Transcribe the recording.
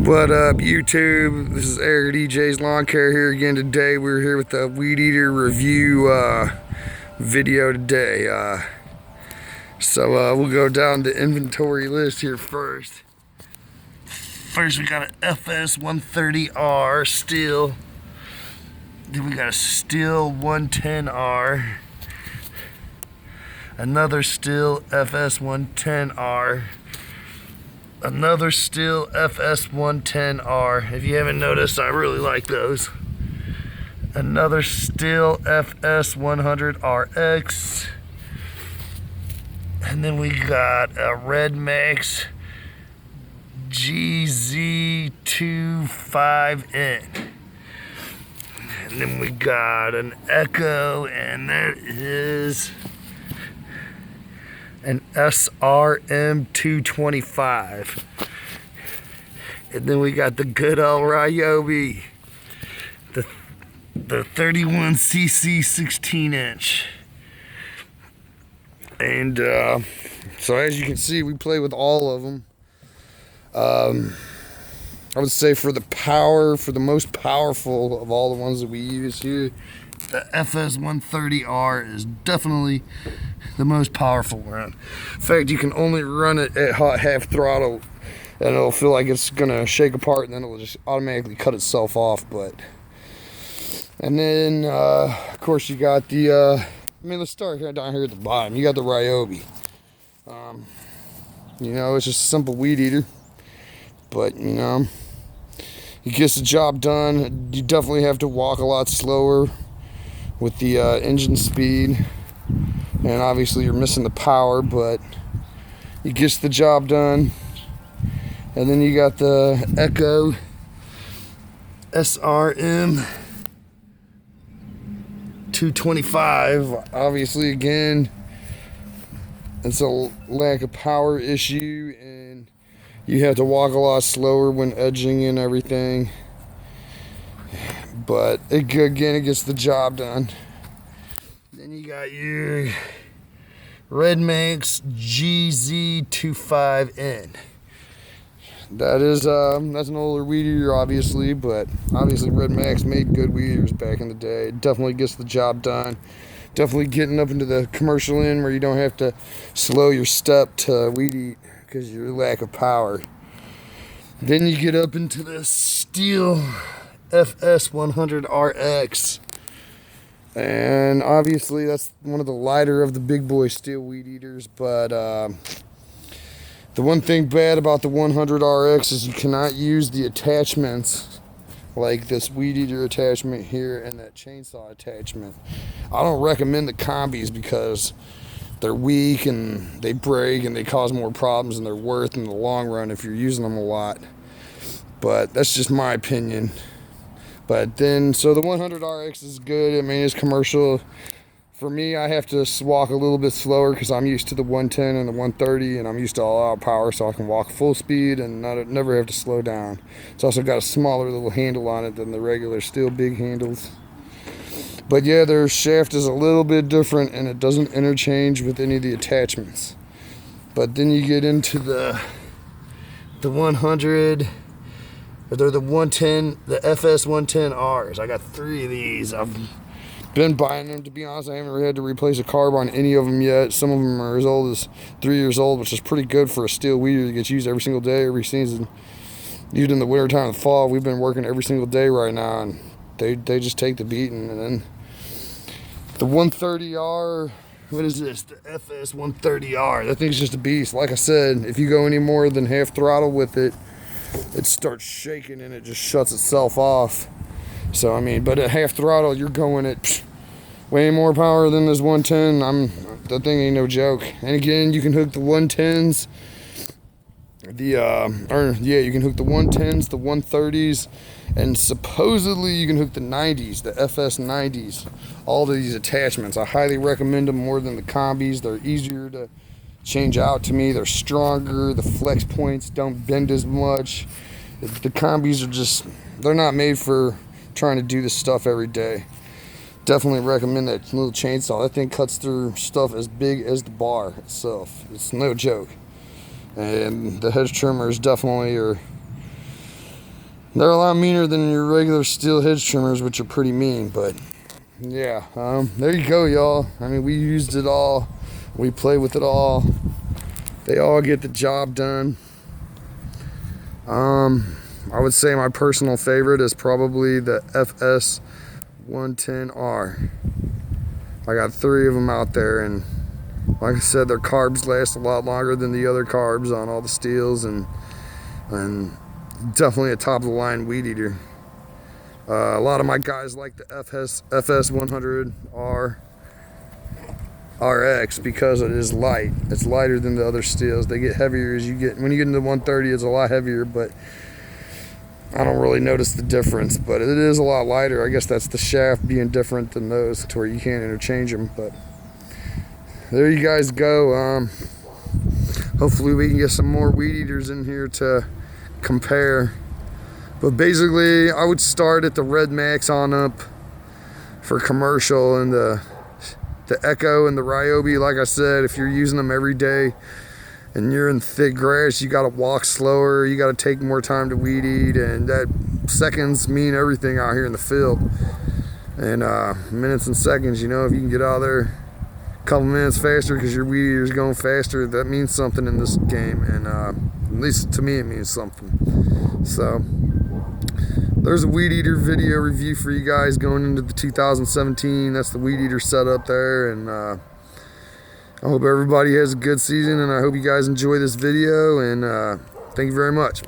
What up, YouTube? This is Eric DJ's Lawn Care here again today. We're here with the WeedEater review video today. So we'll go down the inventory list here first. First, we got an FS130R Stihl. Then we got a Stihl 110R. Another Stihl FS110R. Another Stihl FS110R. If you haven't noticed, I really like those. Another Stihl FS100RX. And then we got a Redmax GZ25N. And then we got an Echo, and that is an SRM225. And then we got the good old Ryobi, the 31cc 16-inch. And so as you can see, we play with all of them. I would say for the most powerful of all the ones that we use here, the FS130R is definitely the most powerful one. In fact, you can only run it at half throttle and it'll feel like it's gonna shake apart, and then it'll just automatically cut itself off. And then of course you got the let's start here down here at the bottom. You got the Ryobi. It's just a simple weed eater, but it gets the job done. You definitely have to walk a lot slower with the engine speed, and obviously you're missing the power, but it gets the job done. And then you got the Echo SRM 225. Obviously, again, it's a lack of power issue, and you have to walk a lot slower when edging and everything. But it gets the job done. Then you got your Redmax GZ25N. That is that's an older weed eater, obviously, but obviously Redmax made good weed eaters back in the day. It definitely gets the job done. Definitely getting up into the commercial end where you don't have to slow your step to weed eat because of your lack of power. Then you get up into the Stihl FS100RX, and obviously that's one of the lighter of the big boy Stihl weed eaters. But the one thing bad about the 100RX is you cannot use the attachments like this weed eater attachment here and that chainsaw attachment. I don't recommend the combis because they're weak and they break and they cause more problems than they're worth in the long run if you're using them a lot. But that's just my opinion. But then, so the 100RX is good. I mean, it's commercial. For me, I have to walk a little bit slower because I'm used to the 110 and the 130, and I'm used to all out power, so I can walk full speed and never have to slow down. It's also got a smaller little handle on it than the regular Stihl big handles. But yeah, their shaft is a little bit different, and it doesn't interchange with any of the attachments. But then you get into the 100, or they're the 110, the FS110Rs. I got 3 of these. I've been buying them, to be honest. I haven't had to replace a carb on any of them yet. Some of them are as old as 3 years old, which is pretty good for a Stihl weed eater that gets used every single day, every season. Even in the winter time and the fall, we've been working every single day right now, and they just take the beating. And then the 130R, what is this? The FS130R. That thing's just a beast. Like I said, if you go any more than half throttle with it, it starts shaking and it just shuts itself off. So I mean, but at half throttle, you're going at way more power than this 110. That thing ain't no joke. And again, you can hook the 110s, you can hook the 110s, the 130s, and supposedly you can hook the 90s, the FS90s. All of these attachments, I highly recommend them more than the combis. They're easier to change out to me. They're stronger. The flex points don't bend as much. The combis are just, they're not made for trying to do this stuff every day. Definitely recommend that little chainsaw. That thing cuts through stuff as big as the bar itself. It's no joke. And the hedge trimmers definitely are They're a lot meaner than your regular Stihl hedge trimmers, which are pretty mean, but yeah, there you go, y'all. I mean, we used it all. We play with it all. They all get the job done. I would say my personal favorite is probably the FS110R. I got 3 of them out there, and like I said, their carbs last a lot longer than the other carbs on all the Stihls, and definitely a top of the line weed eater. A lot of my guys like the FS100R RX because it is light. It's lighter than the other Stihls. They get heavier as you get. When you get into 130, it's a lot heavier, but I don't really notice the difference. But it is a lot lighter. I guess that's the shaft being different than those, to where you can't interchange them. But there you guys go. Hopefully we can get some more weed eaters in here to compare. But basically, I would start at the Redmax on up for commercial, and the Echo and the Ryobi. Like I said, if you're using them every day and you're in thick grass, you got to walk slower, you got to take more time to weed eat, and that seconds mean everything out here in the field. And minutes and seconds, you know, if you can get out there a couple minutes faster because your weed eater's going faster, that means something in this game. And at least to me, it means something. So there's a weed eater video review for you guys going into the 2017. That's the weed eater setup there, and I hope everybody has a good season, and I hope you guys enjoy this video, and thank you very much.